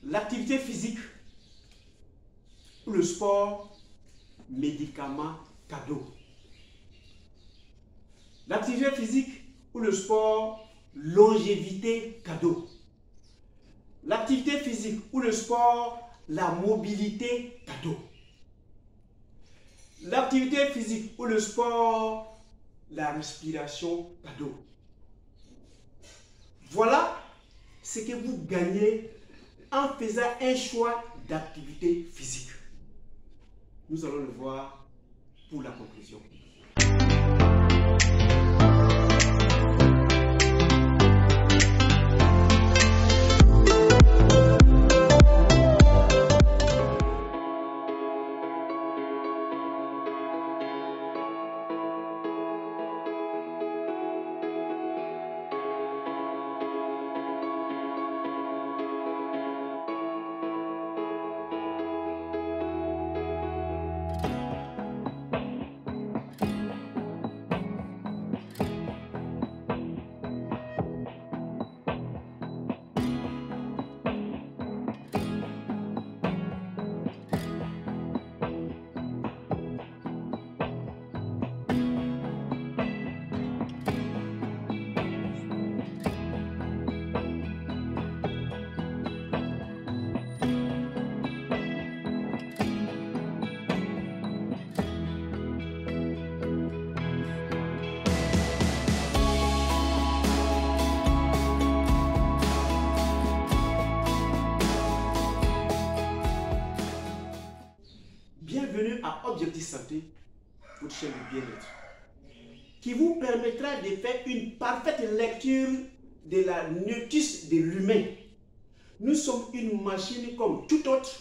l'activité physique ou le sport, médicament cadeau. L'activité physique ou le sport, longévité cadeau. L'activité physique ou le sport, la mobilité cadeau. L'activité physique ou le sport, la respiration cadeau. Voilà ce que vous gagnez en faisant un choix d'activité physique. Nous allons le voir pour la conclusion. Bienvenue à Objectif Santé, votre chaîne de bien-être, qui vous permettra de faire une parfaite lecture de la notice de l'humain. Nous sommes une machine comme tout autre.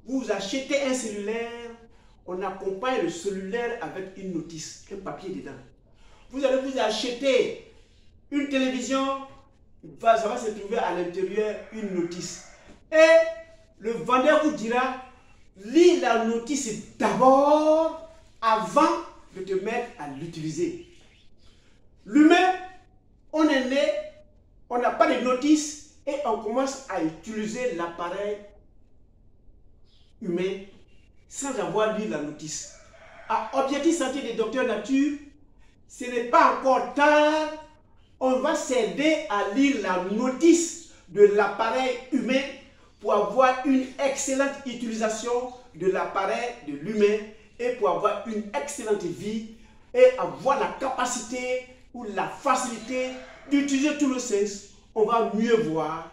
Vous achetez un cellulaire, on accompagne le cellulaire avec une notice, un papier dedans. Vous allez vous acheter une télévision, ça va se trouver à l'intérieur une notice. Et le vendeur vous dira: lis la notice d'abord avant de te mettre à l'utiliser. L'humain, on est né, on n'a pas de notice et on commence à utiliser l'appareil humain sans avoir lu la notice. À Objectif Santé des Docteurs Nature, ce n'est pas encore tard, on va s'aider à lire la notice de l'appareil humain pour avoir une excellente utilisation de l'appareil de l'humain et pour avoir une excellente vie et avoir la capacité ou la facilité d'utiliser tout le sens. On va mieux voir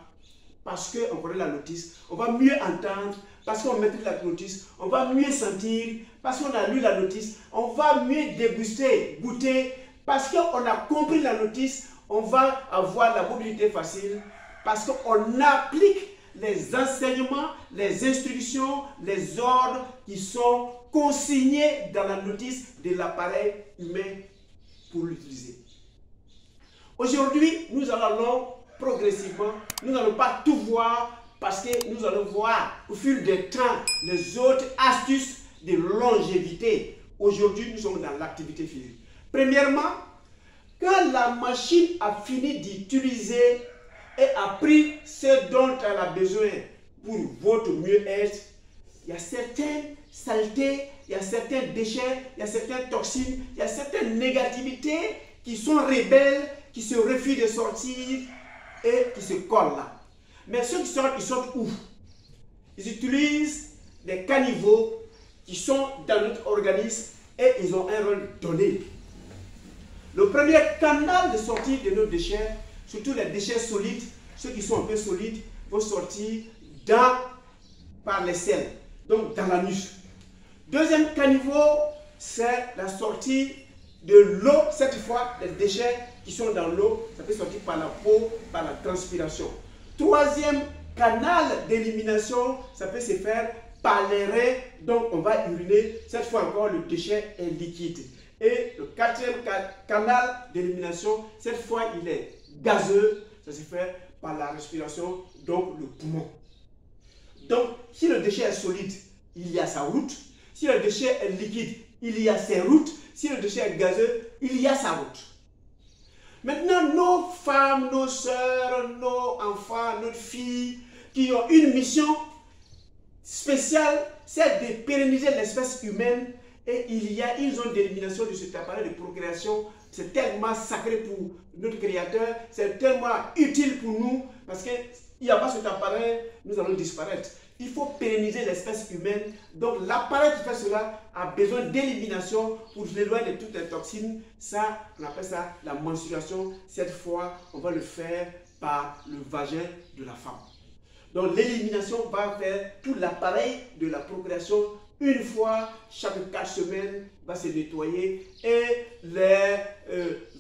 parce qu'on connaît la notice, on va mieux entendre parce qu'on maîtrise la notice, on va mieux sentir parce qu'on a lu la notice, on va mieux déguster, goûter parce qu'on a compris la notice, on va avoir la mobilité facile parce qu'on applique les enseignements, les instructions, les ordres qui sont consignés dans la notice de l'appareil humain pour l'utiliser. Aujourd'hui, nous allons progressivement, nous n'allons pas tout voir parce que nous allons voir au fil du temps les autres astuces de longévité. Aujourd'hui, nous sommes dans l'activité physique. Premièrement, quand la machine a fini d'utiliser et a pris ce dont elle a besoin pour votre mieux-être, il y a certaines saletés, il y a certains déchets, il y a certaines toxines, il y a certaines négativités qui sont rebelles, qui se refusent de sortir et qui se collent là. Mais ceux qui sortent, ils sortent où? Ils utilisent des caniveaux qui sont dans notre organisme et ils ont un rôle donné. Le premier canal de sortie de nos déchets, surtout les déchets solides, ceux qui sont un peu solides, vont sortir par les selles, donc dans l'anus. Deuxième caniveau, c'est la sortie de l'eau, cette fois, les déchets qui sont dans l'eau, ça peut sortir par la peau, par la transpiration. Troisième canal d'élimination, ça peut se faire par les reins, donc on va uriner, cette fois encore le déchet est liquide. Et le quatrième canal d'élimination, cette fois il est gazeux, ça se fait par la respiration, donc le poumon. Donc si le déchet est solide, il y a sa route. Si le déchet est liquide, il y a ses routes. Si le déchet est gazeux, il y a sa route. Maintenant, nos femmes, nos soeurs, nos enfants, nos filles qui ont une mission spéciale, c'est de pérenniser l'espèce humaine. Et il y a une zone d'élimination de cet appareil de procréation. C'est tellement sacré pour notre Créateur, c'est tellement utile pour nous, parce qu'il n'y a pas cet appareil, nous allons disparaître. Il faut pérenniser l'espèce humaine. Donc l'appareil qui fait cela a besoin d'élimination pour l'éloigner de toutes les toxines. Ça, on appelle ça la menstruation. Cette fois, on va le faire par le vagin de la femme. Donc l'élimination va faire tout l'appareil de la procréation. Une fois chaque 4 semaines, va se nettoyer et les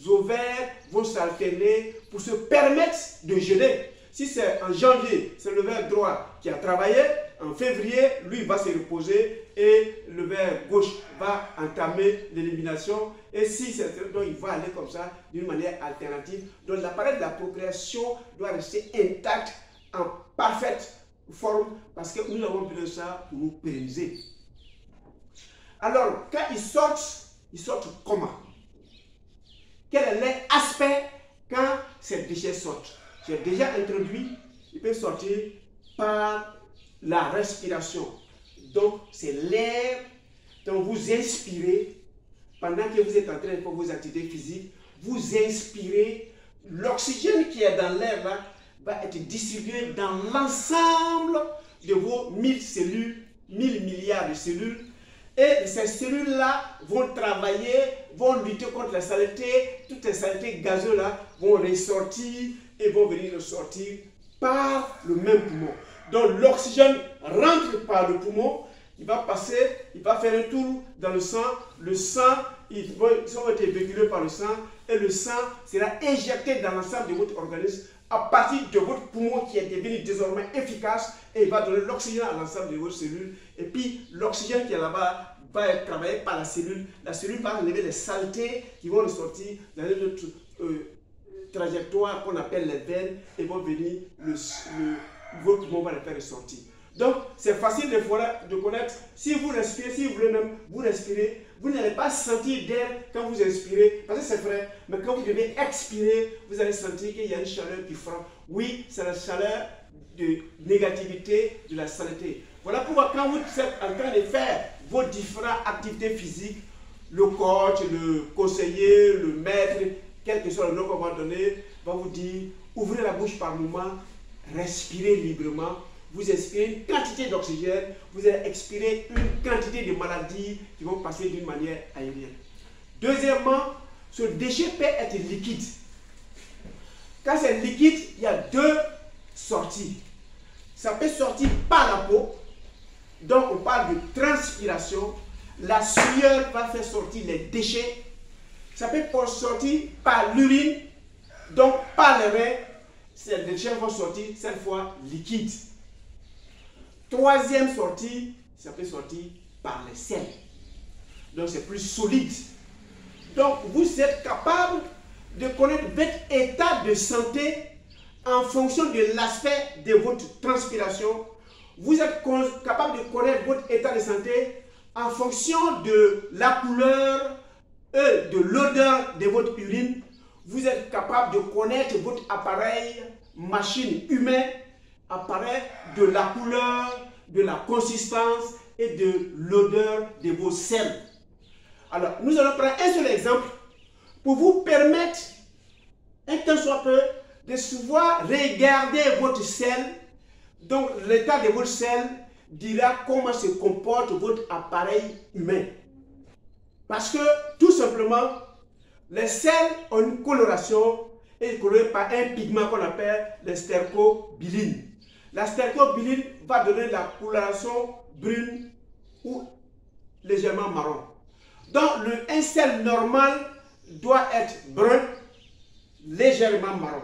ovaires vont s'alterner pour se permettre de jeûner. Si c'est en janvier, c'est le vers droit qui a travaillé. En février, lui va se reposer et le vers gauche va entamer l'élimination. Et si c'est donc il va aller comme ça d'une manière alternative. Donc l'appareil de la procréation doit rester intact en parfaite forme parce que nous avons besoin de ça pour nous pérenniser. Alors, quand ils sortent comment? Quel est l'aspect quand ces déchets sortent? J'ai déjà introduit, ils peuvent sortir par la respiration. Donc, c'est l'air dont vous inspirez pendant que vous êtes en train de faire vos activités physiques. Vous inspirez, l'oxygène qui est dans l'air là va être distribué dans l'ensemble de vos 1000 cellules, 1000 milliards de cellules. Et ces cellules-là vont travailler, vont lutter contre la saleté. Toutes les saletés gazeuses-là vont ressortir et vont venir ressortir par le même poumon. Donc l'oxygène rentre par le poumon, il va passer, il va faire un tour dans le sang. Le sang, ils vont être véhiculés par le sang et le sang sera injecté dans l'ensemble de votre organisme à partir de votre poumon qui est devenu désormais efficace et il va donner l'oxygène à l'ensemble de vos cellules. Et puis l'oxygène qui est là-bas va être travaillé par la cellule. La cellule va enlever les saletés qui vont ressortir dans notre trajectoire qu'on appelle les veines et vont venir, votre poumon va les faire ressortir. Donc c'est facile de connaître. Si vous respirez, si vous voulez même vous respirer, vous n'allez pas sentir d'air quand vous inspirez, parce que c'est vrai, mais quand vous devez expirer, vous allez sentir qu'il y a une chaleur qui frappe. Oui, c'est la chaleur de négativité, de la saleté. Voilà pourquoi quand vous êtes en train de faire vos différentes activités physiques, le coach, le conseiller, le maître, quel que soit le nom qu'on va donner, va vous dire, ouvrez la bouche par moment, respirez librement. Vous expirez une quantité d'oxygène, vous allez expirer une quantité de maladies qui vont passer d'une manière aérienne. Deuxièmement, ce déchet peut être liquide. Quand c'est liquide, il y a deux sorties. Ça peut sortir par la peau, donc on parle de transpiration. La sueur va faire sortir les déchets. Ça peut sortir par l'urine, donc par les reins. Ces déchets vont sortir cette fois liquides. Troisième sortie, ça peut sortir par les selles. Donc c'est plus solide. Donc vous êtes capable de connaître votre état de santé en fonction de l'aspect de votre transpiration. Vous êtes capable de connaître votre état de santé en fonction de la couleur et de l'odeur de votre urine. Vous êtes capable de connaître votre appareil, machine humain, appareil de la couleur, de la consistance et de l'odeur de vos selles. Alors, nous allons prendre un seul exemple pour vous permettre, un tant soit peu, de pouvoir regarder votre selle. Donc, l'état de votre selle dira comment se comporte votre appareil humain. Parce que, tout simplement, les selles ont une coloration et colorée par un pigment qu'on appelle le stercobiline. La stercobiline va donner la coloration brune ou légèrement marron. Donc, un sel normal doit être brun, légèrement marron.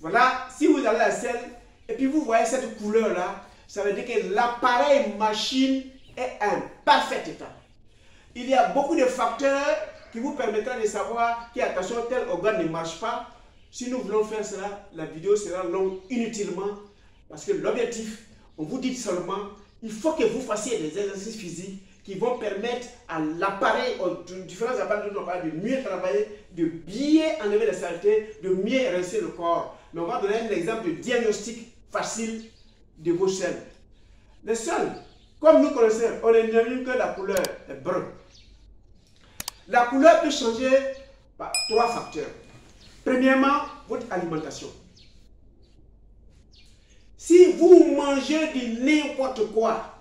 Voilà, si vous avez la selle et puis vous voyez cette couleur-là, ça veut dire que l'appareil machine est en parfait état. Il y a beaucoup de facteurs qui vous permettront de savoir qu'attention, tel organe ne marche pas. Si nous voulons faire cela, la vidéo sera longue inutilement parce que l'objectif, on vous dit seulement, il faut que vous fassiez des exercices physiques qui vont permettre à l'appareil, aux différents appareils de mieux travailler, de bien enlever les saletés, de mieux rincer le corps. Mais on va donner un exemple de diagnostic facile de vos selles. Les selles, comme nous connaissons, on n'aime que la couleur est brun. La couleur peut changer par 3 facteurs. Premièrement, votre alimentation. Si vous mangez du n'importe quoi,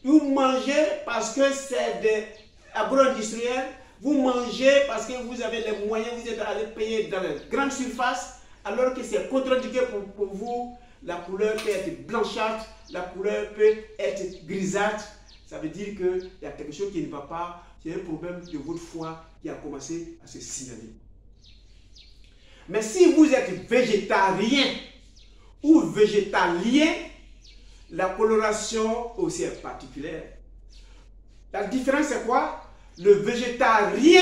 vous mangez parce que c'est des agro-industriels, vous mangez parce que vous avez les moyens, vous êtes allé payer dans les grandes surfaces, alors que c'est contre-indiqué pour vous, la couleur peut être blanchâtre, la couleur peut être grisâtre. Ça veut dire qu'il y a quelque chose qui ne va pas, c'est un problème de votre foie qui a commencé à se signaler. Mais si vous êtes végétarien ou végétalien, la coloration aussi est particulière. La différence c'est quoi? Le végétarien,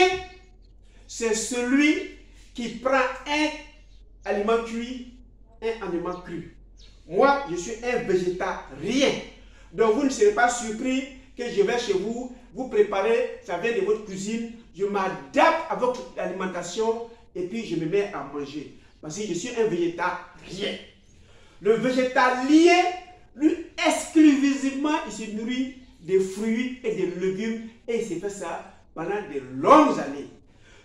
c'est celui qui prend un aliment cuit, un aliment cru. Moi, je suis un végétarien. Donc vous ne serez pas surpris que je vais chez vous, vous préparez, ça vient de votre cuisine, je m'adapte à votre alimentation et puis je me mets à manger. Parce que je suis un végétarien. Le végétalien, lui, exclusivement, il se nourrit des fruits et des légumes et il s'est fait ça pendant de longues années.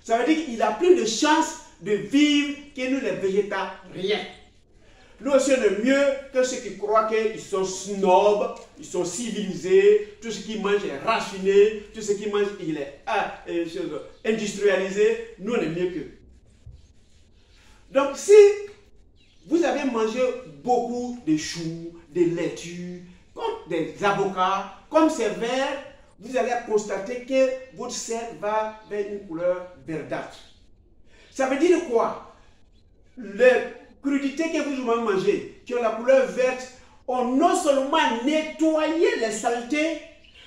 Ça veut dire qu'il a plus de chances de vivre que nous les végétariens. Nous aussi on est mieux que ceux qui croient qu'ils sont snobs, ils sont civilisés, tout ce qu'ils mangent est raffiné, tout ce qu'ils mangent il est industrialisé, nous on est mieux qu'eux. Donc si vous avez mangé beaucoup de choux, de laitues, comme des avocats, comme c'est vert, vous allez constater que votre selle va vers une couleur verdâtre. Ça veut dire quoi? Les crudités que vous avez mangées, qui ont la couleur verte, ont non seulement nettoyé les saletés,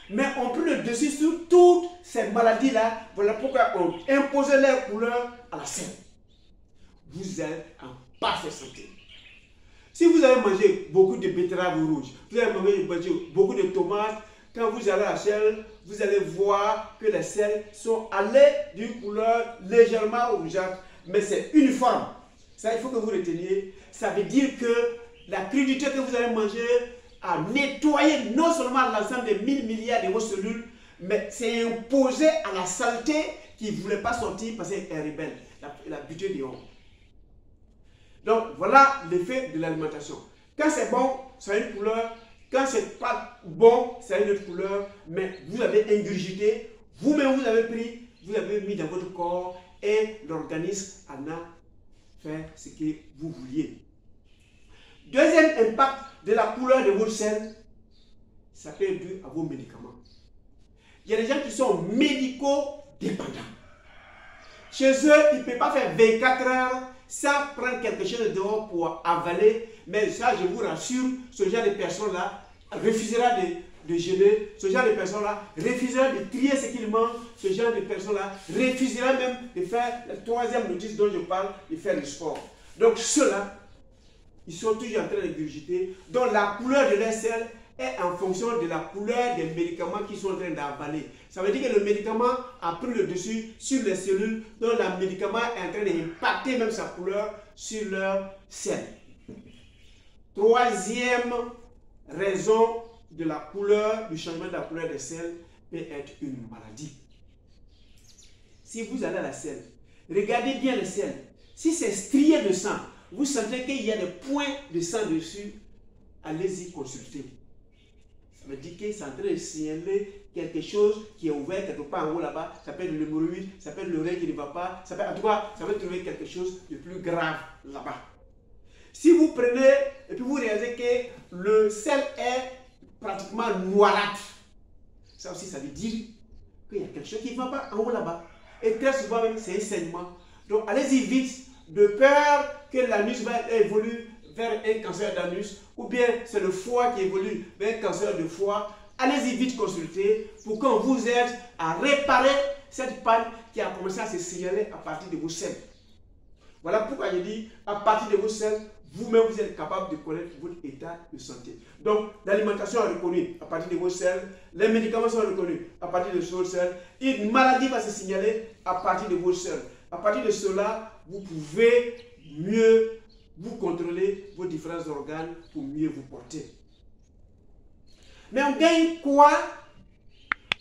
mais ont pris le dessus sur toutes ces maladies-là. Voilà pourquoi on imposait leur couleur à la selle. Vous êtes en parfaite santé. Si vous avez mangé beaucoup de betteraves rouges, vous avez mangé beaucoup de tomates, quand vous allez à la selle, vous allez voir que les selles sont allées d'une couleur légèrement rougeâtre, mais c'est uniforme. Ça, il faut que vous reteniez. Ça veut dire que la crudité que vous avez mangée a nettoyé non seulement l'ensemble des 1000 milliards de vos cellules, mais c'est imposé à la saleté qui ne voulait pas sortir parce qu'elle est rebelle, la butée de honte. Donc, voilà l'effet de l'alimentation. Quand c'est bon, ça a une couleur. Quand c'est pas bon, ça a une autre couleur. Mais vous avez ingurgité, vous-même vous avez pris, vous avez mis dans votre corps et l'organisme en a fait ce que vous vouliez. Deuxième impact de la couleur de votre selle, ça peut être dû à vos médicaments. Il y a des gens qui sont médico-dépendants. Chez eux, ils ne peuvent pas faire 24 heures sans prendre quelque chose de dehors pour avaler. Mais ça, je vous rassure, ce genre de personnes-là refusera de jeûner. Ce genre de personnes-là refusera de trier ce qu'ils mangent. Ce genre de personnes-là refusera même de faire la troisième notice dont je parle, de faire du sport. Donc ceux-là, ils sont toujours en train de gurgiter. Donc la couleur de leur selle est en fonction de la couleur des médicaments qu'ils sont en train d'avaler. Ça veut dire que le médicament a pris le dessus sur les cellules, donc le médicament est en train d'impacter même sa couleur sur leur selle. Troisième raison de la couleur, du changement de la couleur des selles peut être une maladie. Si vous allez à la selle, regardez bien les selles. Si c'est strié de sang, vous sentez qu'il y a des points de sang dessus, allez-y consulter. Ça veut dire que c'est en train de signaler quelque chose qui est ouvert quelque part en haut là-bas. Ça peut être l'hémorroïde, ça peut être l'oreille qui ne va pas. Ça peut, en tout cas, ça peut trouver quelque chose de plus grave là-bas. Si vous prenez et puis vous réalisez que le sel est pratiquement noirâtre, ça aussi, ça veut dire qu'il y a quelque chose qui ne va pas en haut là-bas. Et très souvent même, c'est un saignement. Donc, allez-y vite, de peur que l'anus va évoluer vers un cancer d'anus, ou bien c'est le foie qui évolue vers un cancer de foie. Allez-y vite consulter pour qu'on vous aide à réparer cette panne qui a commencé à se signaler à partir de vos selles. Voilà pourquoi je dis, à partir de vos selles, vous-même vous êtes capable de connaître votre état de santé. Donc, l'alimentation est reconnue à partir de vos selles, les médicaments sont reconnus à partir de vos selles, une maladie va se signaler à partir de vos selles. À partir de cela, vous pouvez mieux vous contrôlez vos différents organes pour mieux vous porter. Mais on gagne quoi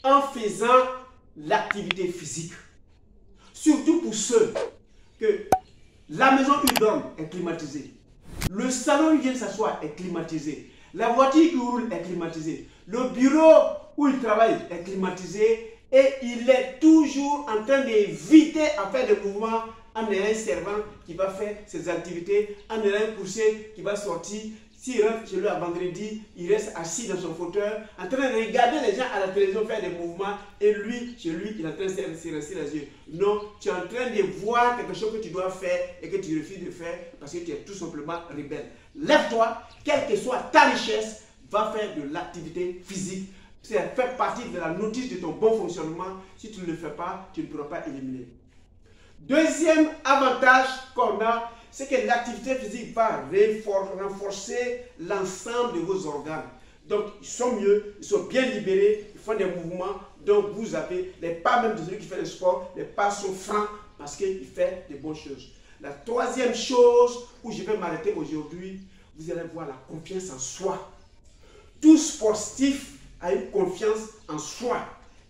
en faisant l'activité physique? Surtout pour ceux que la maison où ils dorment est climatisée, le salon où ils viennent s'asseoir est climatisé, la voiture qui roule est climatisée, le bureau où il travaille est climatisé et il est toujours en train d'éviter à faire des mouvements en ayant un servant qui va faire ses activités, en ayant un coursier qui va sortir. S'il rentre chez lui à vendredi, il reste assis dans son fauteuil, en train de regarder les gens à la télévision faire des mouvements et lui, chez lui, il est en train de se rincer les yeux. Non, tu es en train de voir quelque chose que tu dois faire et que tu refuses de faire parce que tu es tout simplement rebelle. Lève-toi, quelle que soit ta richesse, va faire de l'activité physique. Ça fait partie de la notice de ton bon fonctionnement. Si tu ne le fais pas, tu ne pourras pas éliminer. Deuxième avantage qu'on a, c'est que l'activité physique va renforcer l'ensemble de vos organes. Donc, ils sont mieux, ils sont bien libérés, ils font des mouvements. Donc, vous avez les pas même de celui qui fait le sport, les pas sont francs parce qu'il fait des bonnes choses. La troisième chose où je vais m'arrêter aujourd'hui, vous allez voir la confiance en soi. Tout sportif a une confiance en soi.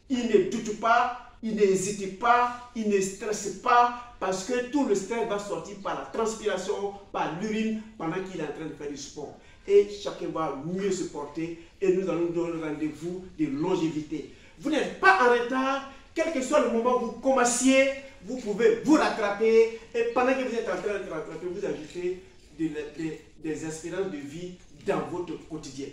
Il ne doute pas, il n'hésite pas, il ne stresse pas parce que tout le stress va sortir par la transpiration, par l'urine pendant qu'il est en train de faire du sport. Et chacun va mieux se porter et nous allons donner rendez-vous de longévité. Vous n'êtes pas en retard, quel que soit le moment où vous commenciez, vous pouvez vous rattraper et pendant que vous êtes en train de rattraper, vous ajoutez des espérances de vie dans votre quotidien.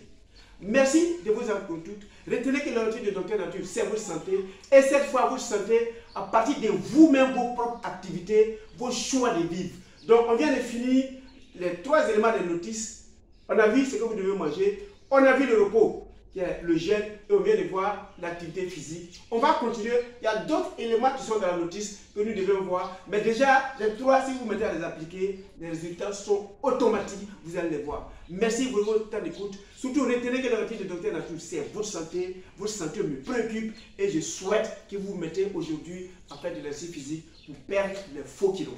Merci de vos écoutes. Retenez que l'outil de Docteur Nature, c'est votre santé. Et cette fois, votre santé, à partir de vous-même, vos propres activités, vos choix de vivre. Donc, on vient de finir les 3 éléments de notice. On a vu ce que vous devez manger. On a vu le repos, qui est le jeûne. Et on vient de voir l'activité physique. On va continuer. Il y a d'autres éléments qui sont dans la notice que nous devons voir. Mais déjà, les 3, si vous mettez à les appliquer, les résultats sont automatiques. Vous allez les voir. Merci pour votre temps d'écoute. Surtout, retenez que l'outil de Docteur Nature, c'est votre santé. Votre santé me préoccupe et je souhaite que vous vous mettez aujourd'hui à faire de l'exercice physique pour perdre les faux kilos.